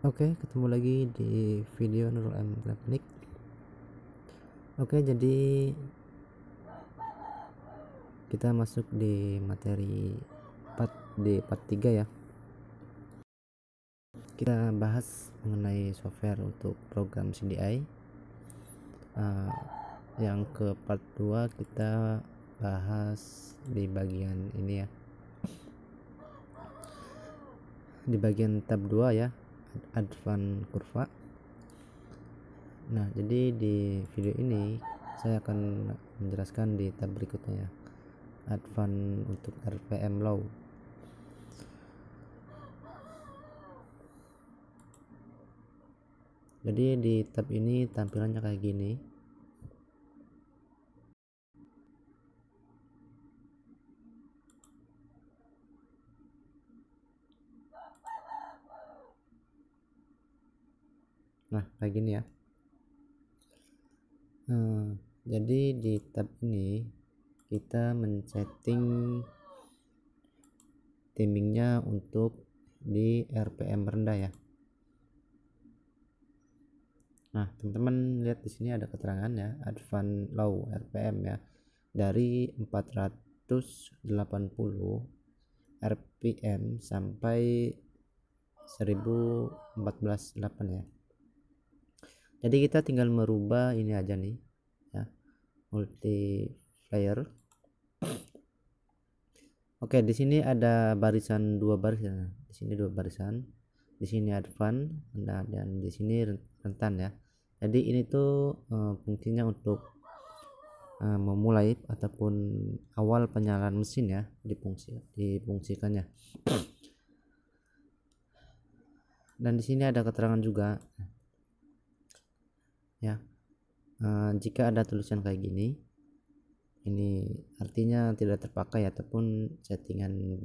Oke, ketemu lagi di video Nurul M Teknik. Oke, jadi kita masuk di materi part 3 ya. Kita bahas mengenai software untuk program CDI. Yang ke part 2 kita bahas di bagian ini ya. Di bagian tab 2 ya, advance kurva. Nah, jadi di video ini saya akan menjelaskan di tab berikutnya ya, advance untuk RPM low. Jadi di tab ini tampilannya kayak gini. Nah, kayak gini ya. Jadi di tab ini kita men-setting timingnya untuk di RPM rendah ya. Nah, teman-teman lihat di sini ada keterangan ya, advance low RPM ya, dari 480 RPM sampai 1014.8 ya. Jadi kita tinggal merubah ini aja nih ya, multiplier. Oke, di sini ada barisan, dua barisan. Di sini dua barisan. Di sini advance, dan di sini rentan ya. Jadi ini tuh fungsinya untuk memulai ataupun awal penyalaan mesin ya, difungsikannya. Dan di sini ada keterangan juga ya, jika ada tulisan kayak gini, ini artinya tidak terpakai ataupun settingan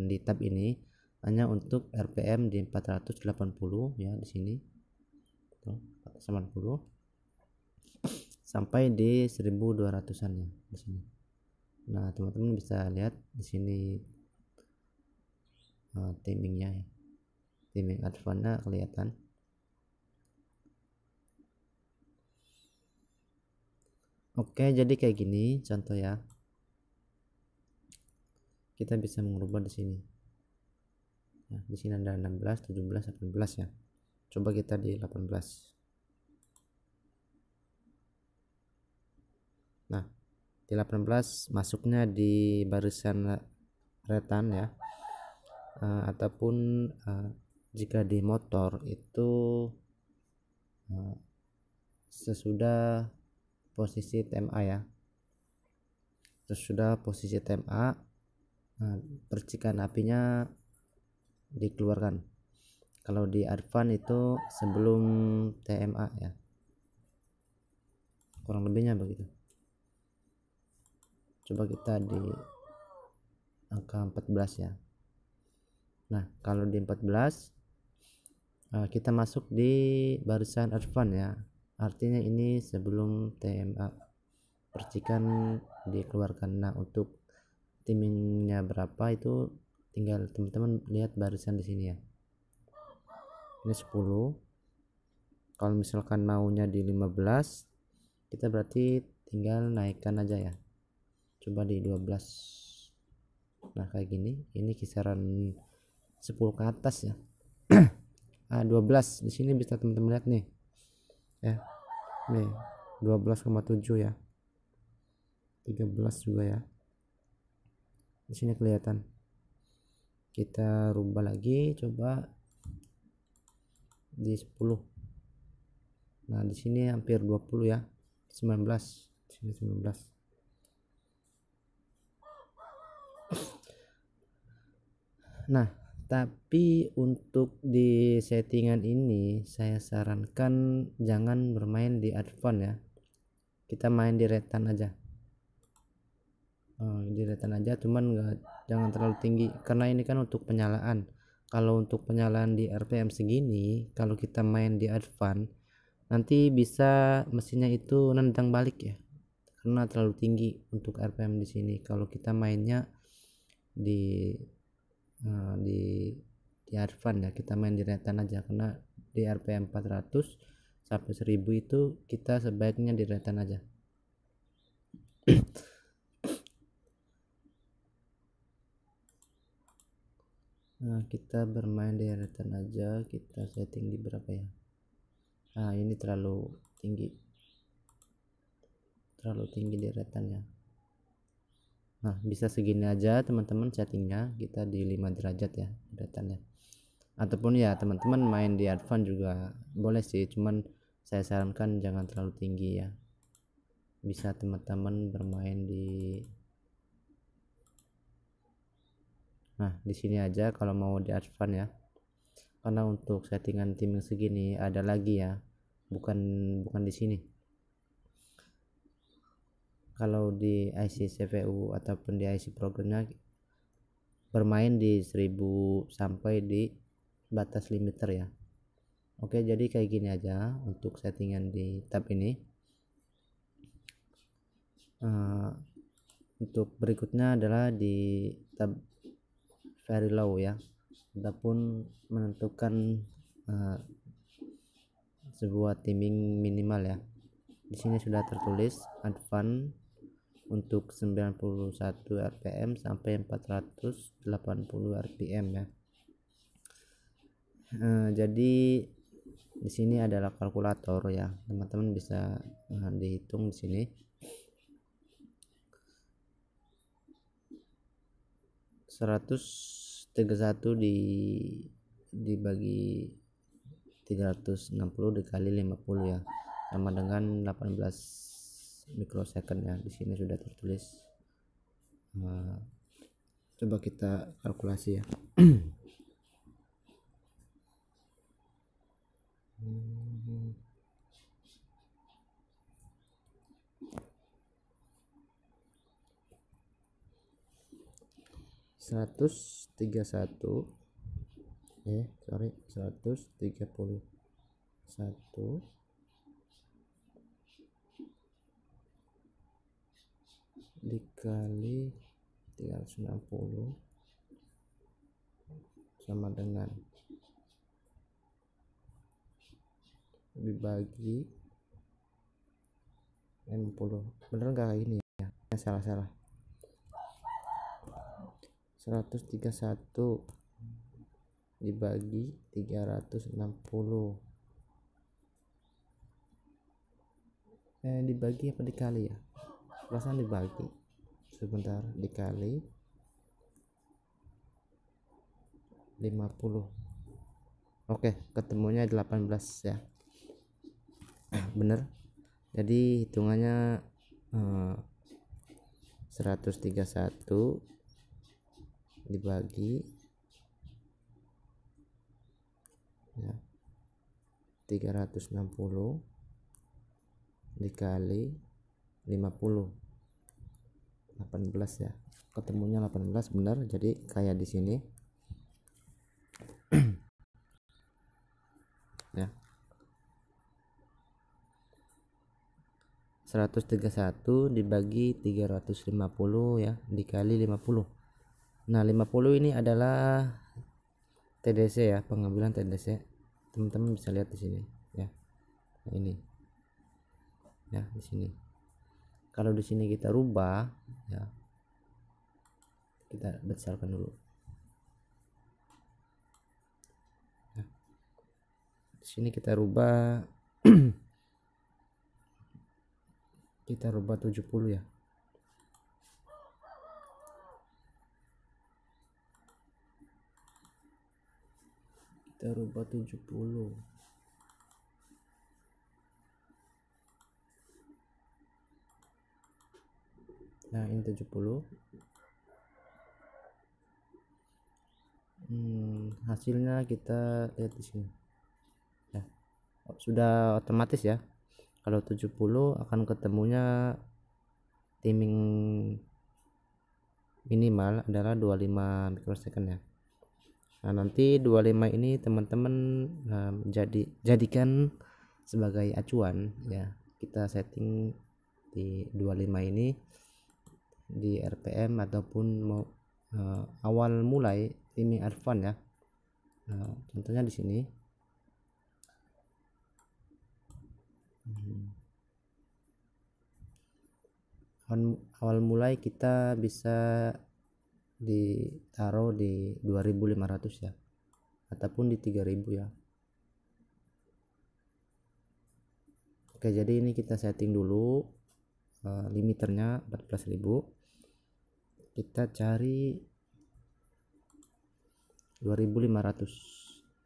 di tab ini hanya untuk RPM di 480 ya, di sini tuh 480 sampai di 1200-an ya di sini. Nah, teman-teman bisa lihat di sini timingnya ya. Timing advance kelihatan. Oke, jadi kayak gini contoh ya. Kita bisa mengubah di sini. Nah, di sini ada 16, 17, 18 ya. Coba kita di 18. Nah, di 18 masuknya di barisan retan ya. Ataupun jika di motor itu sesudah posisi TMA ya. Sesudah posisi TMA, percikan apinya dikeluarkan. Kalau di advance itu sebelum TMA ya, kurang lebihnya begitu. Coba kita di angka 14 ya. Nah, kalau di 14 kita masuk di barisan advance ya, artinya ini sebelum TMA, percikan dikeluarkan. Nah, untuk timingnya berapa itu tinggal teman-teman lihat barisan di sini ya. Ini 10. Kalau misalkan maunya di 15, kita berarti tinggal naikkan aja ya. Coba di 12. Nah, kayak gini. Ini kisaran 10 ke atas ya. 12 di sini bisa teman-teman lihat nih. Ya. Nih, 12,7 ya. 13 juga ya. Di sini kelihatan. Kita rubah lagi, coba di 10. Nah, di sini hampir 20 ya. 19. Di sini 19. Nah, tapi untuk di settingan ini saya sarankan jangan bermain di advance ya. Kita main di retan aja. Di retan aja, cuman jangan terlalu tinggi karena ini kan untuk penyalaan. Kalau untuk penyalaan di RPM segini, kalau kita main di advance nanti bisa mesinnya itu nendang balik ya, karena terlalu tinggi untuk RPM di sini. Kalau kita mainnya di advance ya, kita main di retan aja, karena di RPM 400 sampai 1000 itu kita sebaiknya di retan aja. Nah, kita bermain di retan aja, kita setting di berapa ya? Nah, ini terlalu tinggi di retan ya. Nah, bisa segini aja teman-teman settingnya, kita di 5 derajat ya retannya. Ataupun ya teman-teman main di advance juga boleh sih, cuman saya sarankan jangan terlalu tinggi ya. Bisa teman-teman bermain di sini aja kalau mau di advance ya, karena untuk settingan timing segini ada lagi ya, bukan di sini. Kalau di IC CPU ataupun di IC programnya bermain di 1000 sampai di batas limiter ya. Oke, jadi kayak gini aja untuk settingan di tab ini. Untuk berikutnya adalah di tab very low ya, ataupun menentukan sebuah timing minimal ya. Di sini sudah tertulis advance untuk 91 rpm sampai 480 rpm ya. Jadi di sini adalah kalkulator ya, teman-teman bisa dihitung di sini. 131 dibagi 360 dikali 50 ya, sama dengan 18 mikrosecond ya. Di sini sudah tertulis. Coba kita kalkulasi ya. Seratus tiga satu 131 dikali 360 sama dengan dibagi 60. Bener nggak ini ya? Salah 131 dibagi 360 dibagi apa dikali ya? Perasaan dibagi, sebentar, dikali 50. Oke, ketemunya 18 ya. Bener. Jadi hitungannya 131 dibagi ya 360 dikali 50, 18 ya. Ketemunya 18 benar. Jadi kayak di sini ya, 131 dibagi 350 ya dikali 50. Nah, 50 ini adalah TDC ya, pengambilan TDC. Teman-teman bisa lihat di sini ya. Nah, ini ya, di sini. Kalau di sini kita rubah ya, kita besarkan dulu ya. Di sini kita rubah kita rubah 70 ya. Kita rubah 70. Nah, ini 70. Hasilnya kita lihat di sini ya. Sudah otomatis ya. Kalau 70 akan ketemunya timing minimal adalah 25 mikrosecond ya. Nah, nanti 25 ini teman-teman jadikan sebagai acuan ya. Kita setting di 25 ini di RPM ataupun mau awal mulai timing advance ya. Nah, contohnya di sini. Awal mulai kita bisa ditaruh di 2500 ya, ataupun di 3000 ya. Oke, jadi ini kita setting dulu limiternya 14.000. Kita cari 2500.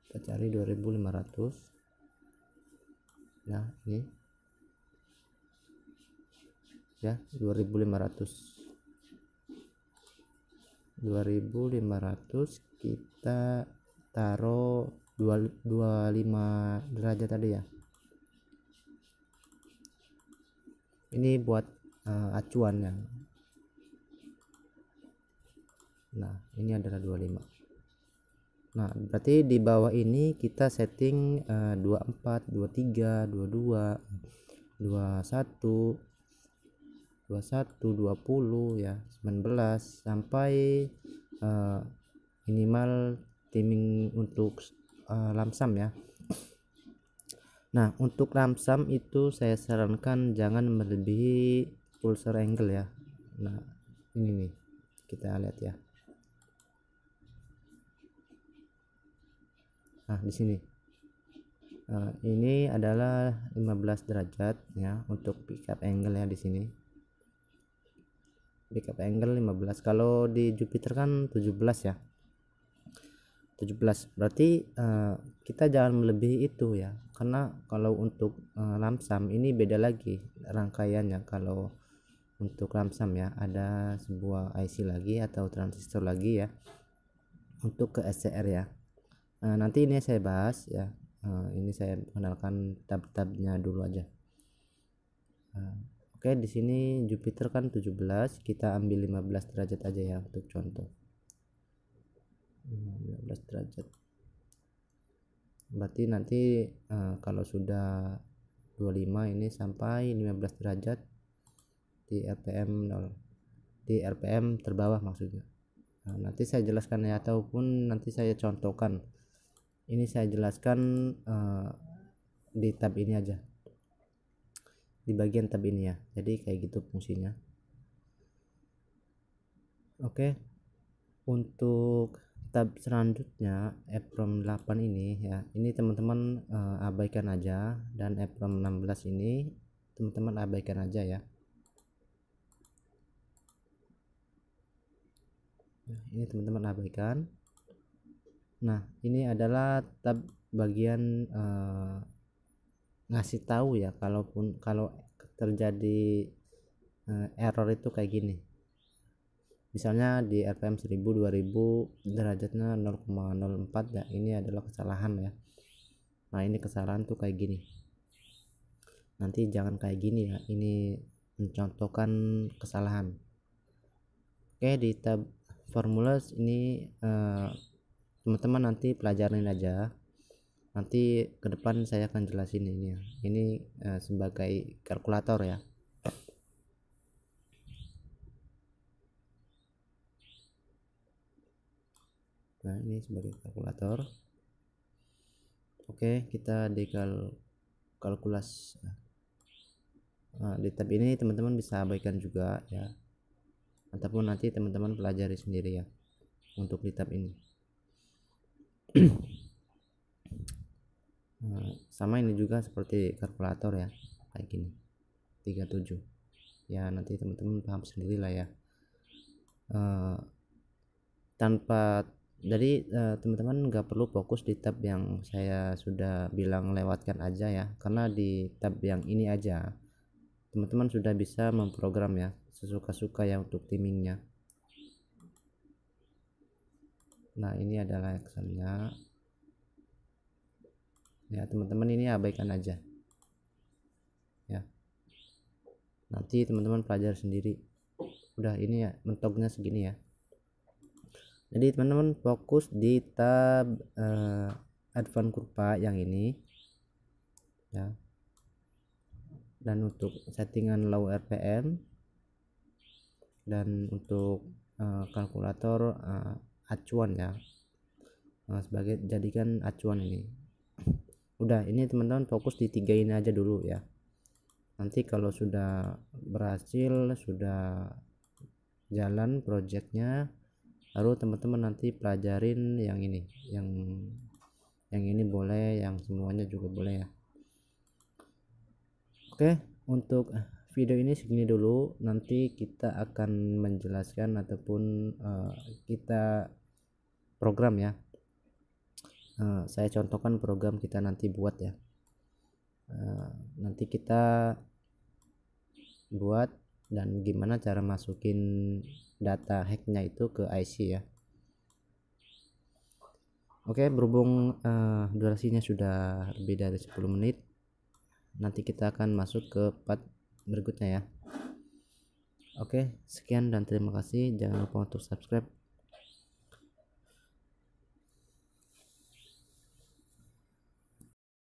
Kita cari 2500. Nah, ini ya 2500 kita taruh 25 derajat tadi ya. Ini buat acuan ya. Nah, ini adalah 25. Nah, berarti di bawah ini kita setting 24, 23, 22, 21, 20 ya, 19 sampai minimal timing untuk lamsam ya. Nah, untuk lamsam itu saya sarankan jangan melebihi pulsar angle ya. Nah, ini nih kita lihat ya. Nah, di sini ini adalah 15 derajat ya untuk pickup angle ya. Di sini pickup angle 15. Kalau di Jupiter kan 17 ya, 17. Berarti kita jangan melebihi itu ya, karena kalau untuk lamsam ini beda lagi rangkaiannya. Kalau untuk lamsam ya ada sebuah IC lagi atau transistor lagi ya untuk ke SCR ya. Nanti ini saya bahas ya. Ini saya kenalkan tab-tabnya dulu aja. Oke, di sini Jupiter kan 17, kita ambil 15 derajat aja ya untuk contoh. 15 derajat. Berarti nanti kalau sudah 25 ini sampai 15 derajat di RPM 0, di RPM terbawah maksudnya. Nah, nanti saya jelaskan ya, ataupun nanti saya contohkan. Ini saya jelaskan di tab ini aja, di bagian tab ini ya. Jadi kayak gitu fungsinya. Oke, untuk tab selanjutnya EEPROM 8 ini ya, ini teman-teman abaikan aja, dan EEPROM 16 ini teman-teman abaikan aja ya. Nah, ini teman-teman abaikan. Nah, ini adalah tab bagian ngasih tahu ya, kalau terjadi error itu kayak gini. Misalnya di RPM 1000, 2000 derajatnya 0,04 ya, ini adalah kesalahan ya. Nah, ini kesalahan tuh kayak gini. Nanti jangan kayak gini ya, ini mencontohkan kesalahan. Oke, di tab formulas ini teman-teman nanti pelajarin aja. Nanti ke depan saya akan jelasin ini ya. Ini sebagai kalkulator ya. Nah, ini sebagai kalkulator. Oke, kita di kalkulas. Nah, di tab ini teman-teman bisa abaikan juga ya, ataupun nanti teman-teman pelajari sendiri ya untuk di tab ini. Nah, sama ini juga seperti kalkulator ya, kayak gini 37 ya. Nanti teman-teman paham sendiri lah ya. Tanpa Jadi teman-teman nggak perlu fokus di tab yang saya sudah bilang, lewatkan aja ya, karena di tab yang ini aja teman-teman sudah bisa memprogram ya sesuka-suka ya untuk timingnya. Nah, ini adalah Excelnya ya, teman-teman ini abaikan aja ya, nanti teman-teman pelajari sendiri. Udah, ini ya mentoknya segini ya. Jadi teman-teman fokus di tab advance kurva yang ini ya, dan untuk settingan low RPM, dan untuk kalkulator acuan ya. sebagai jadikan acuan ini. Udah, ini teman-teman fokus di 3 ini aja dulu ya. Nanti kalau sudah berhasil, sudah jalan projectnya, baru teman-teman nanti pelajarin yang ini, yang ini boleh, yang semuanya juga boleh ya. Oke, untuk video ini segini dulu. Nanti kita akan menjelaskan ataupun kita program ya. Saya contohkan program kita nanti buat ya. Nanti kita buat dan gimana cara masukin data hacknya itu ke IC ya. Oke, berhubung durasinya sudah lebih dari 10 menit, nanti kita akan masuk ke part berikutnya ya. Oke, sekian dan terima kasih. Jangan lupa untuk subscribe